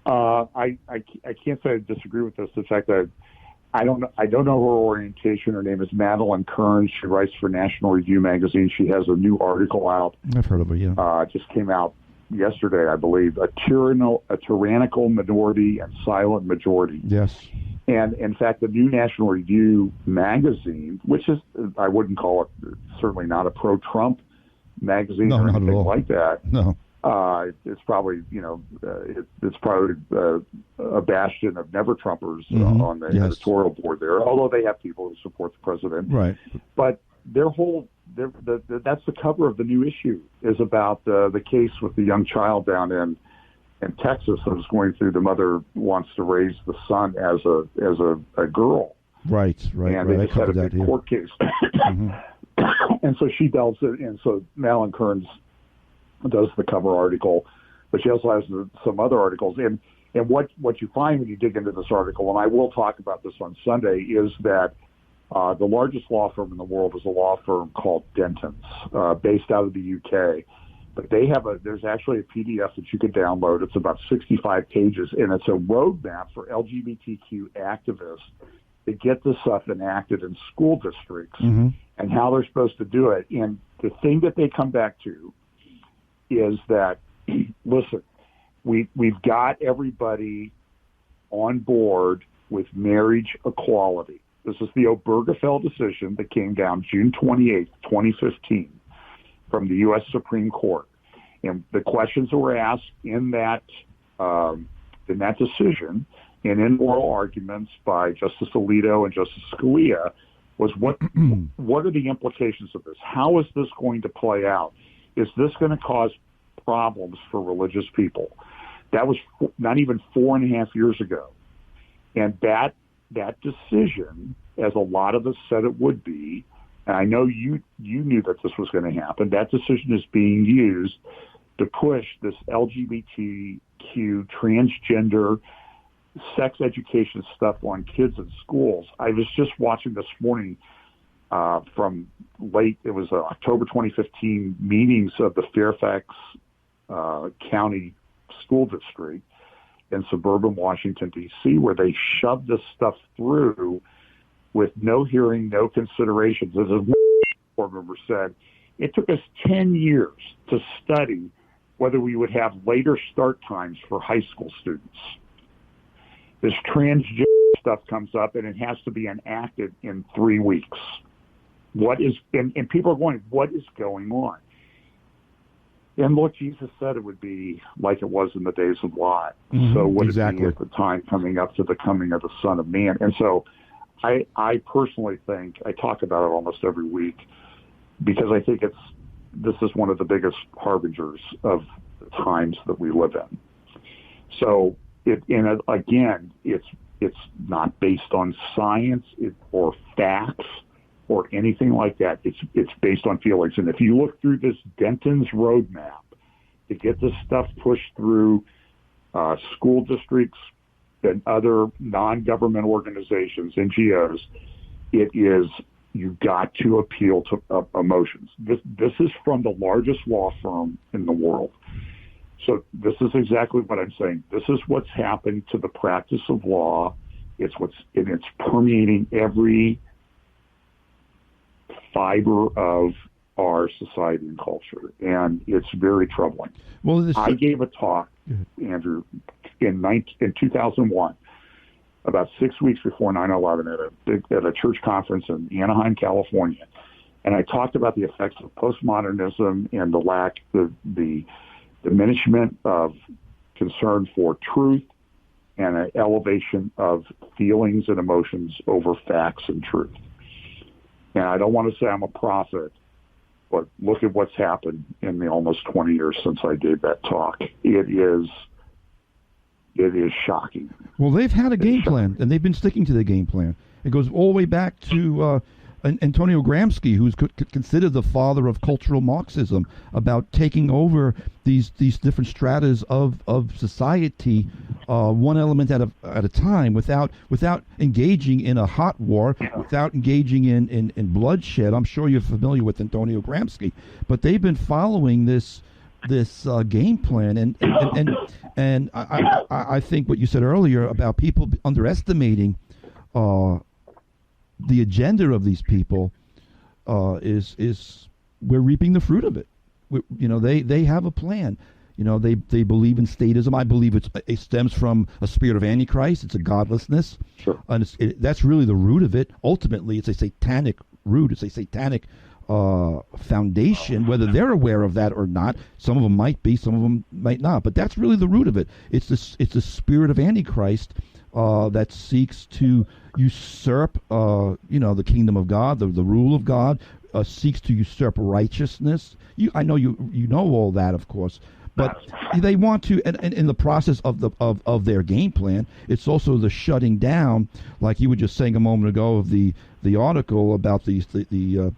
C: I can't say I disagree with this. The fact that I don't know her orientation. Her name is Madeline Kearns. She writes for National Review magazine. She has a new article out.
B: I've heard of her. Yeah,
C: just came out yesterday, I believe. A tyrannical minority and silent majority.
B: Yes.
C: And in fact, the new National Review magazine, which is, I wouldn't call it, certainly not a pro-Trump magazine or anything like that.
B: No.
C: It's probably, it's probably a bastion of never-Trumpers on the editorial board there, although they have people who support the president.
B: Right.
C: But that's the cover of the new issue, is about the case with the young child down in Texas that was going through. The mother wants to raise the son as a girl.
B: Right.
C: And they just had a big court case. And so she delves in, and so Madeline Kearns does the cover article, but she also has some other articles. And what you find when you dig into this article, and I will talk about this on Sunday, is that the largest law firm in the world is a law firm called Dentons, based out of the UK. But there's actually a PDF that you could download. It's about 65 pages, and it's a roadmap for LGBTQ activists to get this stuff enacted in school districts and how they're supposed to do it. And the thing that they come back to is that, listen, we've got everybody on board with marriage equality. This is the Obergefell decision that came down June 28th, 2015, from the U.S. Supreme Court. And the questions that were asked in that decision and in oral arguments by Justice Alito and Justice Scalia was what are the implications of this? How is this going to play out? Is this going to cause problems for religious people? That was not even 4.5 years ago. And that decision, as a lot of us said it would be, and I know you knew that this was going to happen, that decision is being used to push this LGBTQ transgender sex education stuff on kids in schools. I was just watching this morning from it was October 2015 meetings of the Fairfax County School District in suburban Washington, D.C., where they shoved this stuff through with no hearing, no considerations. As a board member said, it took us 10 years to study whether we would have later start times for high school students. This transgender stuff comes up, and it has to be enacted in 3 weeks. And people are going, what is going on? And look, Jesus said it would be like it was in the days of Lot. So would it be at the time coming up to the coming of the Son of Man? And so I personally think, I talk about it almost every week, because I think this is one of the biggest harbingers of the times that we live in. So again, it's not based on science or facts or anything like that. It's based on feelings. And if you look through this Denton's roadmap to get this stuff pushed through school districts and other non-government organizations, NGOs, it is, you've got to appeal to emotions. This is from the largest law firm in the world. So this is exactly what I'm saying. This is what's happened to the practice of law. It's permeating every fiber of our society and culture, and it's very troubling. Well, I gave a talk, Andrew, in 2001, about 6 weeks before 9/11, at a church conference in Anaheim, California, and I talked about the effects of postmodernism and the diminishment of concern for truth and an elevation of feelings and emotions over facts and truth. And I don't want to say I'm a prophet, but look at what's happened in the almost 20 years since I gave that talk. It is shocking.
B: Well, they've had a game plan, and they've been sticking to the game plan. It goes all the way back to Antonio Gramsci, who's considered the father of cultural Marxism, about taking over these different stratas of society, one element at a time, without engaging in a hot war, without engaging in bloodshed. I'm sure you're familiar with Antonio Gramsci, but they've been following this game plan, and I think what you said earlier about people underestimating the agenda of these people is we're reaping the fruit of it. They have a plan. They believe in statism. I believe it stems from a spirit of Antichrist. It's a godlessness.
C: Sure.
B: And that's really the root of it. Ultimately, it's a satanic root. It's a satanic foundation, whether they're aware of that or not. Some of them might be, some of them might not. But that's really the root of it. It's the spirit of Antichrist that seeks to usurp, the kingdom of God, the rule of God, seeks to usurp righteousness. I know you know all that, of course, but they want to, and in the process of their game plan, it's also the shutting down, like you were just saying a moment ago, of the article about the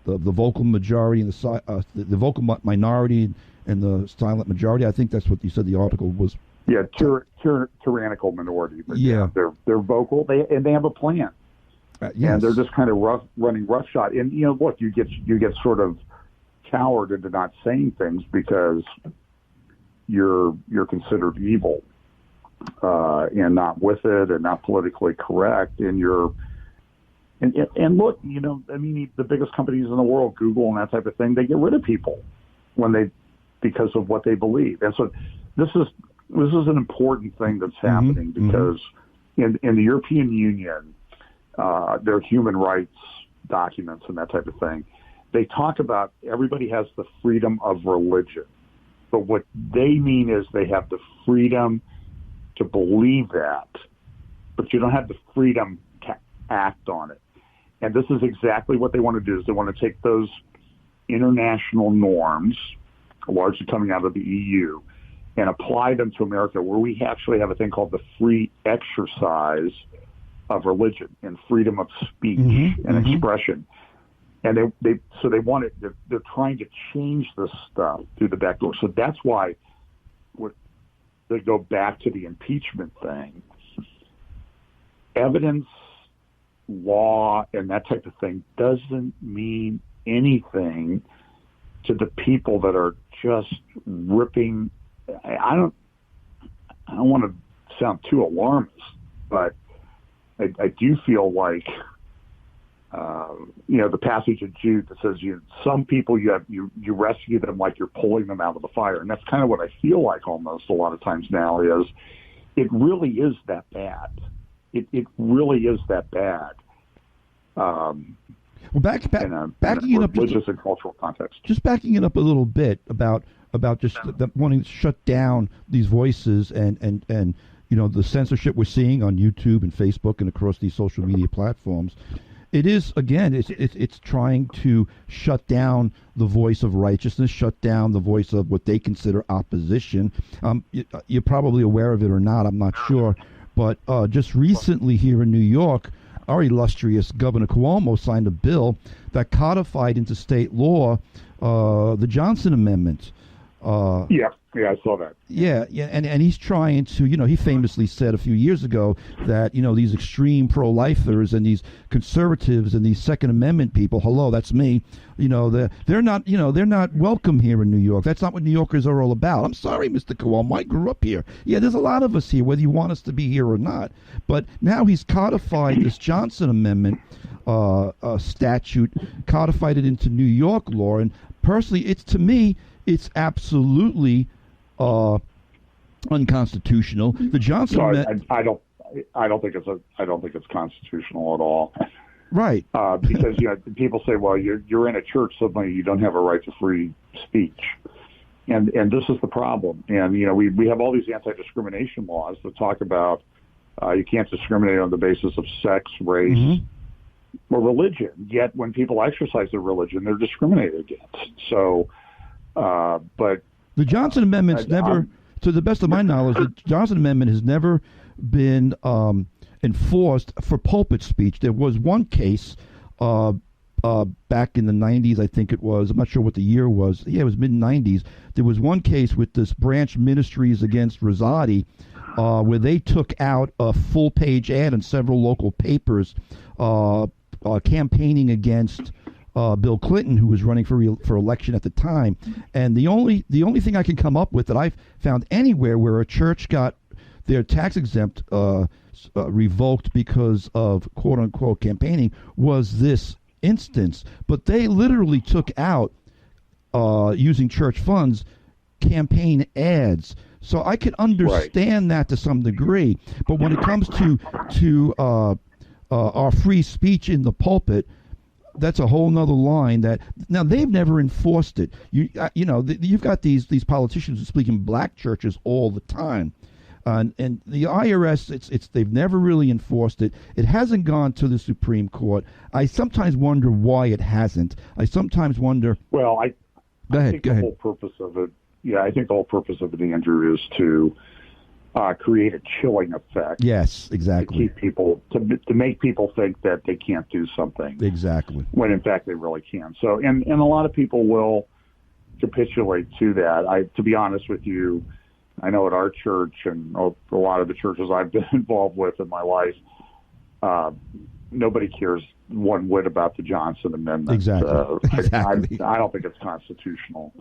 B: vocal majority and the vocal minority and the silent majority. I think that's what you said the article was.
C: Yeah, tyrannical minority. But
B: yeah,
C: they're vocal. They have a plan.
B: Yes.
C: And they're just kind of running roughshod. And look, you get sort of cowered into not saying things because you're considered evil and not with it and not politically correct. And look, the biggest companies in the world, Google and that type of thing, they get rid of people because of what they believe. And so this is an important thing that's happening because in the European Union, their human rights documents and that type of thing, they talk about everybody has the freedom of religion. But what they mean is they have the freedom to believe that, but you don't have the freedom to act on it. And this is exactly what they want to do, is they want to take those international norms, largely coming out of the EU, and apply them to America, where we actually have a thing called the free exercise of religion and freedom of speech and expression. And they want it. They're trying to change this stuff through the back door. So that's why they go back to the impeachment thing, evidence, law, and that type of thing doesn't mean anything to the people that are just ripping. I don't want to sound too alarmist, but I do feel like the passage of Jude that says some people you rescue them like you're pulling them out of the fire, and that's kind of what I feel like almost a lot of times now. Is it really is that bad? It really is that bad.
B: Well, backing it up,
C: religious and cultural context.
B: Just backing it up a little bit about just wanting to shut down these voices and the censorship we're seeing on YouTube and Facebook and across these social media platforms. It is, again, it's trying to shut down the voice of righteousness, shut down the voice of what they consider opposition. You're probably aware of it or not, I'm not sure. But just recently here in New York, our illustrious Governor Cuomo signed a bill that codified into state law the Johnson Amendment.
C: Yeah, I saw that.
B: Yeah, and he's trying to, he famously said a few years ago that, these extreme pro-lifers and these conservatives and these Second Amendment people, hello, that's me, they're not welcome here in New York. That's not what New Yorkers are all about. I'm sorry, Mr. Cuomo, I grew up here. Yeah, there's a lot of us here, whether you want us to be here or not. But now he's codified this Johnson Amendment statute, codified it into New York law, and personally, it's absolutely unconstitutional. The Johnson Amendment.
C: I don't think it's constitutional at all.
B: Right.
C: Because people say, well, you're in a church, suddenly you don't have a right to free speech, and this is the problem. And we have all these anti-discrimination laws that talk about you can't discriminate on the basis of sex, race, or religion. Yet when people exercise their religion, they're discriminated against. So. But
B: the Johnson Amendment's to the best of my knowledge, the Johnson Amendment has never been enforced for pulpit speech. There was one case back in the 90s, I think it was. I'm not sure what the year was. Yeah, it was mid-90s. There was one case with this Branch Ministries against Rosati where they took out a full-page ad in several local papers campaigning against Bill Clinton, who was running for election at the time. And the only thing I can come up with that I've found anywhere where a church got their tax exempt revoked because of quote unquote campaigning was this instance. But they literally took out using church funds campaign ads. So I can understand that to some degree. But when it comes to our free speech in the pulpit, that's a whole nother line that now they've never enforced it. You've got these politicians who speak in black churches all the time, and the IRS they've never really enforced it. It hasn't gone to the Supreme Court. I sometimes wonder why it hasn't. I sometimes wonder.
C: Well, I think the whole purpose of it. Yeah, I think the whole purpose of it, Andrew, is to create a chilling effect.
B: Yes, exactly.
C: To keep people to make people think that they can't do something.
B: Exactly.
C: When in fact they really can. So, and a lot of people will capitulate to that. To be honest with you, I know at our church and a lot of the churches I've been involved with in my life, nobody cares one whit about the Johnson Amendment.
B: Exactly.
C: I don't think it's constitutional.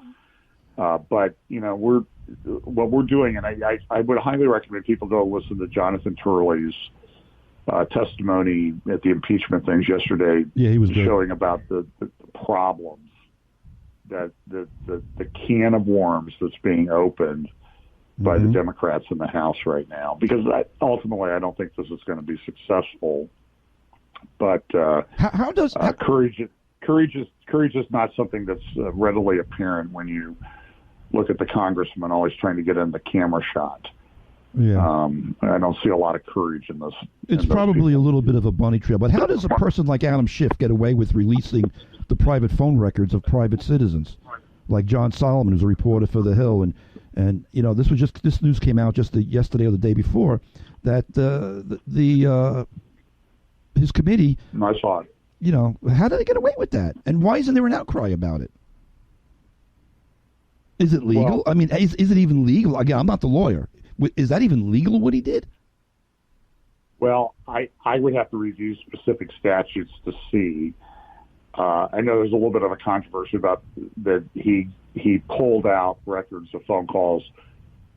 C: But what we're doing, and I would highly recommend people go listen to Jonathan Turley's testimony at the impeachment things yesterday.
B: Yeah, he was
C: showing about the problems that the can of worms that's being opened by the Democrats in the House right now. Because ultimately, I don't think this is going to be successful. But
B: how does
C: courage is not something that's readily apparent when you look at the congressman always trying to get in the camera shot.
B: Yeah,
C: I don't see a lot of courage in this.
B: It's probably a little bit of a bunny trail. But how does a person like Adam Schiff get away with releasing the private phone records of private citizens, like John Solomon, who's a reporter for The Hill, and this news came out just yesterday or the day before that his committee.
C: I saw it.
B: How did they get away with that? And why isn't there an outcry about it? Is it legal?
C: Well,
B: I mean, is it even legal? Again, I'm not the lawyer. Is that even legal what he did?
C: Well, I would have to review specific statutes to see. I know there's a little bit of a controversy about that he pulled out records of phone calls.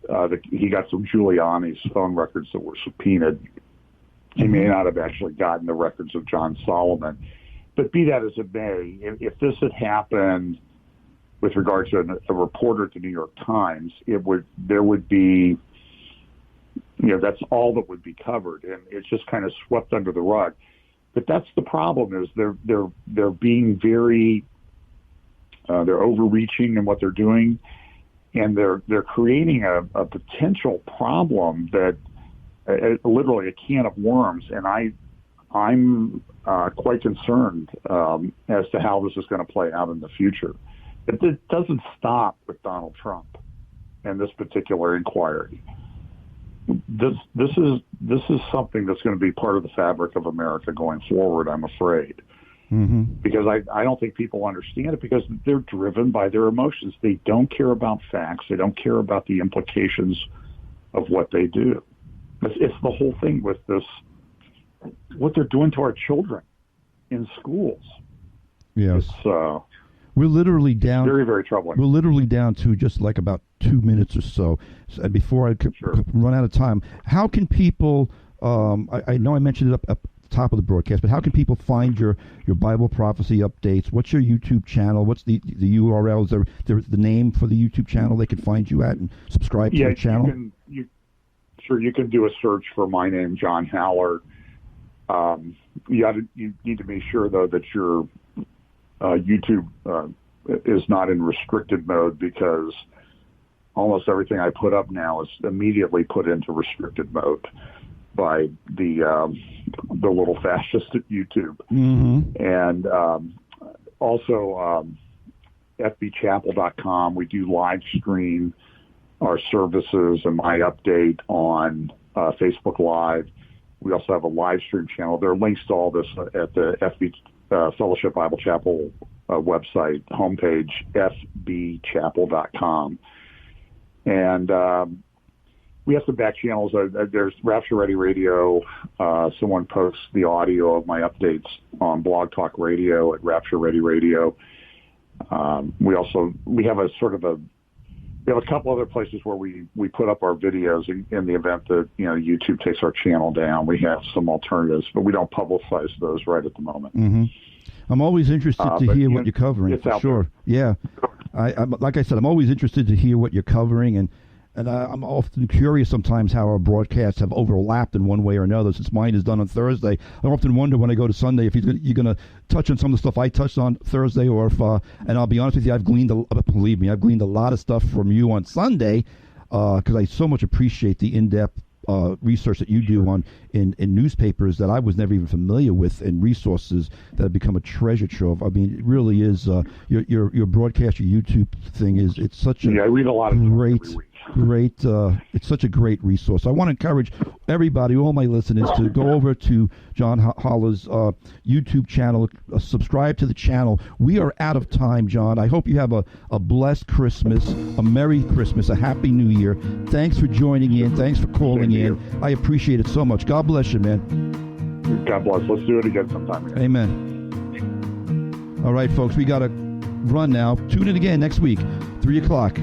C: That he got some Giuliani's phone records that were subpoenaed. He may not have actually gotten the records of John Solomon. But be that as it may, if this had happened with regard to a reporter at the New York Times, there would be, that's all that would be covered, and it's just kind of swept under the rug. But that's the problem, is they're being very they're overreaching in what they're doing, and they're creating a potential problem that literally a can of worms, and I'm quite concerned as to how this is going to play out in the future. It doesn't stop with Donald Trump and this particular inquiry. This is something that's going to be part of the fabric of America going forward, I'm afraid. Mm-hmm. Because I don't think people understand it, because they're driven by their emotions. They don't care about facts. They don't care about the implications of what they do. It's the whole thing with this, what they're doing to our children in schools.
B: Yes. We're literally down.
C: Very, very troubling.
B: We're literally down to just like about 2 minutes or so. And before I run out of time, how can people, I know I mentioned it up the top of the broadcast, but how can people find your Bible prophecy updates? What's your YouTube channel? What's the URL? Is there the name for the YouTube channel they can find you at and subscribe to your channel?
C: You can do a search for my name, John Haller. You need to be sure, though, that your YouTube is not in restricted mode, because almost everything I put up now is immediately put into restricted mode by the little fascist at YouTube. Mm-hmm. And also fbchapel.com, we do live stream our services and my update on Facebook Live. We also have a live stream channel. There are links to all this at the FB Fellowship Bible Chapel website, homepage, fbchapel.com. And we have some back channels. There's Rapture Ready Radio. Someone posts the audio of my updates on Blog Talk Radio at Rapture Ready Radio. We have a couple other places where we put up our videos in the event that YouTube takes our channel down. We have some alternatives, but we don't publicize those right at the moment.
B: Mm-hmm. I'm always interested to hear what you're covering. For sure. Yeah, like I said, I'm always interested to hear what you're covering, and I'm often curious sometimes how our broadcasts have overlapped in one way or another. Since mine is done on Thursday, I often wonder when I go to Sunday if you're going to touch on some of the stuff I touched on Thursday, or if and I'll be honest with you, believe me, I've gleaned a lot of stuff from you on Sunday, because I so much appreciate the in-depth research that you do in newspapers that I was never even familiar with, and resources that have become a treasure trove. I mean, it really is your broadcast, your YouTube thing it's such a
C: I read a lot of
B: great. It's such a great resource. I want to encourage everybody, all my listeners, to go over to John Haller's YouTube channel, subscribe to the channel. We are out of time, John. I hope you have a blessed Christmas, a Merry Christmas, a Happy New Year. Thanks for joining in. Thanks for calling in. I appreciate it so much. God bless you, man.
C: God bless. Let's do it again sometime.
B: Amen. All right, folks, we got to run now. Tune in again next week, 3 o'clock.